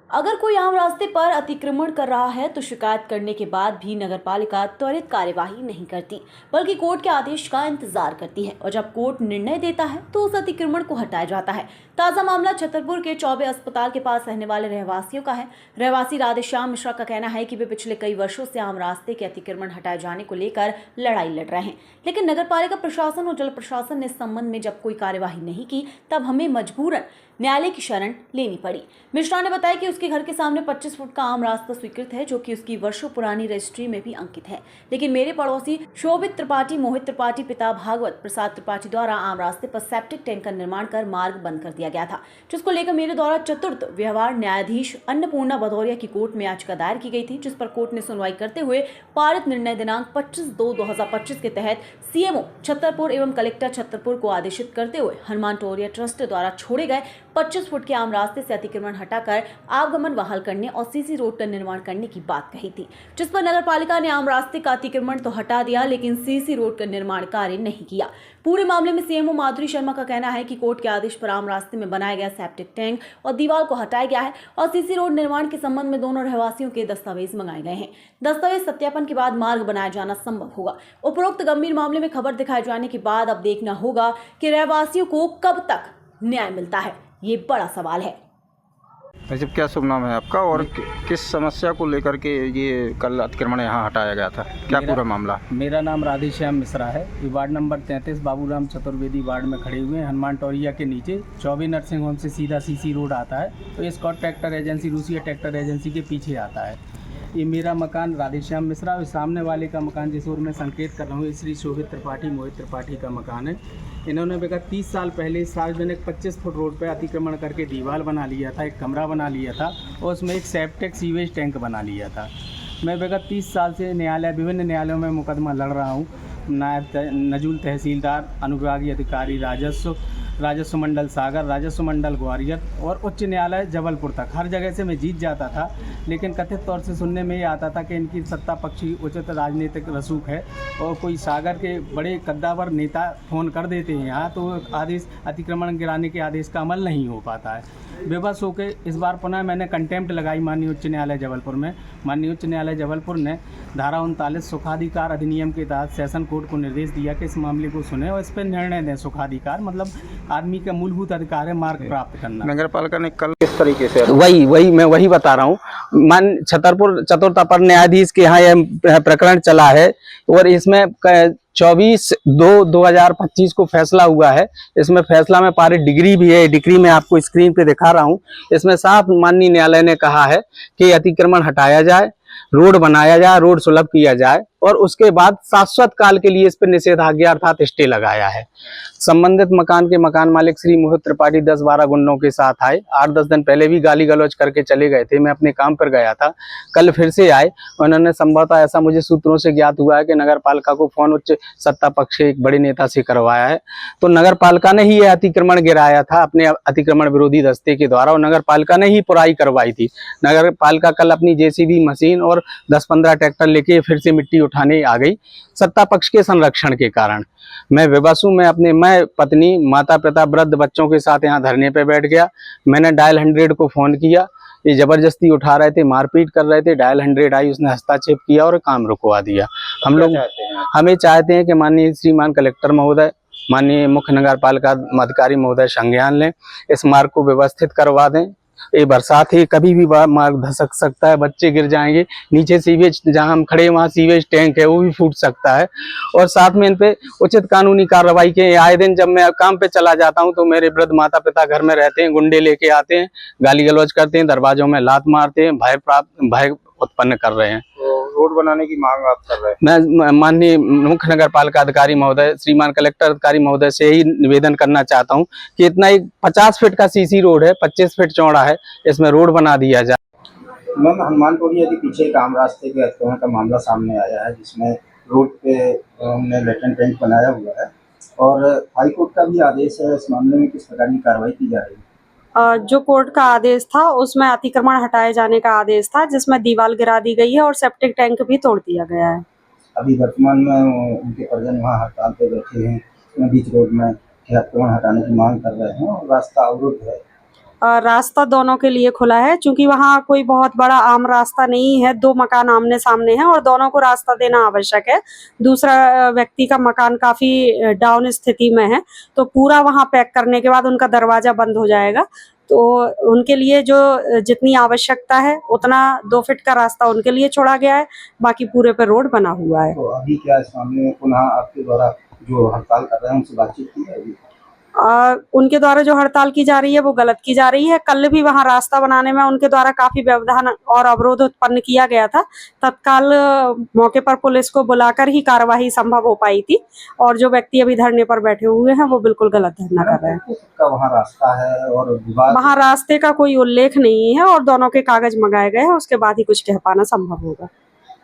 अगर कोई आम रास्ते पर अतिक्रमण कर रहा है तो शिकायत करने के बाद भी नगरपालिका त्वरित कार्यवाही नहीं करती, बल्कि कोर्ट के आदेश का इंतजार करती है और जब कोर्ट निर्णय देता है तो उस अतिक्रमण को हटाया जाता है। ताजा मामला छतरपुर के चौबे अस्पताल के पास रहने वाले रहवासियों का है। रहवासी राधेश्याम मिश्रा का कहना है कि वे पिछले कई वर्षों से आम रास्ते के अतिक्रमण हटाए जाने को लेकर लड़ाई लड़ रहे हैं, लेकिन नगरपालिका प्रशासन और जल प्रशासन ने इस संबंध में जब कोई कार्यवाही नहीं की तब हमें मजबूरन न्यायालय की शरण लेनी पड़ी। मिश्रा ने बताया कि उसके घर के सामने 25 फुट का आम रास्ता स्वीकृत है, जो कि उसकी वर्षों पुरानी रजिस्ट्री में भी अंकित है, लेकिन मेरे पड़ोसी शोभित त्रिपाठी, मोहित त्रिपाठी, पिता भागवत प्रसाद त्रिपाठी द्वारा आम रास्ते पर सेप्टिक टैंक का निर्माण कर मार्ग बंद कर दिया गया था, जिसको लेकर मेरे द्वारा चतुर्थ व्यवहार न्यायाधीश अन्नपूर्णा भदौरिया की कोर्ट में याचिका दायर की गई थी, जिस पर कोर्ट ने सुनवाई करते हुए पारित निर्णय दिनांक 25/2/2025 के तहत सीएमओ छतरपुर एवं कलेक्टर छतरपुर को आदेशित करते हुए हनुमान टोरिया ट्रस्ट द्वारा छोड़े गए 25 फुट के आम रास्ते से अतिक्रमण हटाकर आवागमन बहाल करने और सीसी रोड का निर्माण करने की बात कही थी, जिस पर नगरपालिका ने आम रास्ते का अतिक्रमण तो हटा दिया, लेकिन सीसी रोड का निर्माण कार्य नहीं किया। पूरे मामले में सीएमओ माधुरी शर्मा का कहना है कि कोर्ट के आदेश पर आम रास्ते में बनाया गया सेप्टिक टैंक और दीवार को हटाया गया है और सीसी रोड निर्माण के संबंध में दोनों रहवासियों के दस्तावेज मंगाए गए हैं। दस्तावेज सत्यापन के बाद मार्ग बनाया जाना संभव होगा। उपरोक्त गंभीर मामले में खबर दिखाए जाने के बाद अब देखना होगा कि रहवासियों को कब तक न्याय मिलता है, ये बड़ा सवाल है। जब क्या शुभ नाम है आपका और किस समस्या को लेकर के ये कल अतिक्रमण यहाँ हटाया गया था, क्या पूरा मामला? मेरा नाम राधेश्याम मिश्रा है। ये ward number 33 Baburam Chaturvedi ward में खड़े हुए हैं। हनुमान टोरिया के नीचे चौबे नर्सिंग होम से सीधा सीसी रोड आता है, तो ये स्कॉट ट्रैक्टर एजेंसी, रूसिया ट्रैक्टर एजेंसी के पीछे आता है। ये मेरा मकान राधेश्याम मिश्रा और सामने वाले का मकान जिस ओर मैं संकेत कर रहा हूँ, श्री शोभित त्रिपाठी, मोहित त्रिपाठी का मकान है। इन्होंने विगत 30 साल पहले सार्वजनिक 25 फुट रोड पर अतिक्रमण करके दीवार बना लिया था, एक कमरा बना लिया था और उसमें एक सेप्टिक सीवेज टैंक बना लिया था। मैं विगत 30 साल से विभिन्न न्यायालयों में मुकदमा लड़ रहा हूँ। नायब नजूल तहसीलदार, अनुविभागीय अधिकारी राजस्व मंडल सागर, राजस्व मंडल ग्वालियर और उच्च न्यायालय जबलपुर तक हर जगह से मैं जीत जाता था, लेकिन कथित तौर से सुनने में ये आता था कि इनकी सत्ता पक्षी उचित राजनीतिक रसूख है और कोई सागर के बड़े कद्दावर नेता फ़ोन कर देते हैं यहाँ, तो आदेश अतिक्रमण गिराने के आदेश का अमल नहीं हो पाता है। बेबस होकर इस बार पुनः मैंने कंटेम्प्ट लगाई माननीय उच्च न्यायालय जबलपुर में। माननीय उच्च न्यायालय जबलपुर ने धारा 39 सुखाधिकार अधिनियम के तहत सेशन कोर्ट को निर्देश दिया कि इस मामले को सुने और इस पर निर्णय दें। सुखाधिकार मतलब आदमी का मूलभूत अधिकार है मार्ग प्राप्त करना। नगर पालिका ने कल किस तरीके से वही बता रहा हूँ। मान छतरपुर चतुर्थ अपर न्यायाधीश के यहाँ यह प्रकरण चला है और इसमें 24/2/2025 को फैसला हुआ है। इसमें फैसला में पारित डिग्री भी है, डिग्री में आपको स्क्रीन पे दिखा रहा हूँ। इसमें साफ माननीय न्यायालय ने कहा है कि अतिक्रमण हटाया जाए, रोड बनाया जाए, रोड सुलभ किया जाए और उसके बाद शाश्वत काल के लिए इस पर निषेधाज्ञा अर्थात स्टे लगाया है। संबंधित मकान के मकान मालिक श्री मोहित त्रिपाठी 10-12 गुंडों के साथ आए। 8-10 दिन पहले भी गाली गलौज करके चले गए थे। मैं अपने काम पर गया था, कल फिर से आए। उन्होंने संभवतः, ऐसा मुझे सूत्रों से ज्ञात हुआ है कि नगर पालिका को फोन उच्च सत्ता पक्ष एक बड़े नेता से करवाया है। तो नगर पालिका ने ही यह अतिक्रमण गिराया था अपने अतिक्रमण विरोधी दस्ते के द्वारा और नगर पालिका ने ही पुराई करवाई थी। नगर पालिका कल अपनी जेसीबी मशीन और 10-15 ट्रैक्टर लेके फिर से मिट्टी उठाने आ गई सत्ता पक्ष के संरक्षण के कारण। मैं विवश हूं। मैं पत्नी, माता पिता, वृद्ध बच्चों के साथ यहाँ धरने पे बैठ गया। मैंने डायल 100 को फोन किया, ये जबरदस्ती उठा रहे थे, मारपीट कर रहे थे। डायल 100 आई, उसने हस्तक्षेप किया और काम रुकवा दिया। हमें चाहते हैं कि माननीय श्रीमान कलेक्टर महोदय, माननीय मुख्य नगर पालिका अधिकारी महोदय संज्ञान लें, इस मार्ग को व्यवस्थित करवा दें। ये बरसात है, कभी भी मार्ग धसक सकता है, बच्चे गिर जाएंगे। नीचे सीवेज, जहां हम खड़े वहां सीवेज टैंक है, वो भी फूट सकता है। और साथ में इन पे उचित कानूनी कार्रवाई के। आए दिन जब मैं काम पे चला जाता हूं तो मेरे वृद्ध माता पिता घर में रहते हैं, गुंडे लेके आते हैं, गाली गलौज करते हैं, दरवाजों में लात मारते हैं, भय उत्पन्न कर रहे हैं। रोड बनाने की मांग आप कर रहे हैं? मैं माननीय मुख्य नगर पालिका अधिकारी महोदय, श्रीमान कलेक्टर अधिकारी महोदय से ही निवेदन करना चाहता हूं कि इतना एक 50 फीट का सीसी रोड है, 25 फीट चौड़ा है, इसमें रोड बना दिया जाए। मैम, हनुमान टोरिया के पीछे एक आम रास्ते के अतिक्रमण का मामला सामने आया है, जिसमें रोड पे हमने लेटेंट टैंक बनाया हुआ है और हाईकोर्ट का भी आदेश है। इस मामले में किस प्रकार की कार्रवाई की जा रही है? जो कोर्ट का आदेश था उसमें अतिक्रमण हटाए जाने का आदेश था, जिसमें दीवार गिरा दी गई है और सेप्टिक टैंक भी तोड़ दिया गया है। अभी वर्तमान में उनके परिजन वहाँ हड़ताल पे बैठे हैं, बीच रोड में अतिक्रमण हटाने की मांग कर रहे हैं और रास्ता अवरुद्ध है। रास्ता दोनों के लिए खुला है, क्योंकि वहाँ कोई बहुत बड़ा आम रास्ता नहीं है। 2 मकान आमने सामने हैं और दोनों को रास्ता देना आवश्यक है। दूसरा व्यक्ति का मकान काफी डाउन स्थिति में है, तो पूरा वहाँ पैक करने के बाद उनका दरवाजा बंद हो जाएगा। तो उनके लिए जो जितनी आवश्यकता है उतना 2 फीट का रास्ता उनके लिए छोड़ा गया है, बाकी पूरे पे रोड बना हुआ है। तो अभी क्या इस मामले में पुनः आपके द्वारा जो हड़ताल कर रहे हैं उनसे बातचीत की जाएगी? उनके द्वारा जो हड़ताल की जा रही है वो गलत की जा रही है। कल भी वहाँ रास्ता बनाने में उनके द्वारा काफी व्यवधान और अवरोध उत्पन्न किया गया था। तत्काल मौके पर पुलिस को बुलाकर ही कार्यवाही संभव हो पाई थी, और जो व्यक्ति अभी धरने पर बैठे हुए हैं वो बिल्कुल गलत धरना कर रहे हैं। का वहाँ रास्ता है और विवाद वहाँ रास्ते का कोई उल्लेख नहीं है और दोनों के कागज मंगाए गए हैं, उसके बाद ही कुछ कह पाना संभव होगा।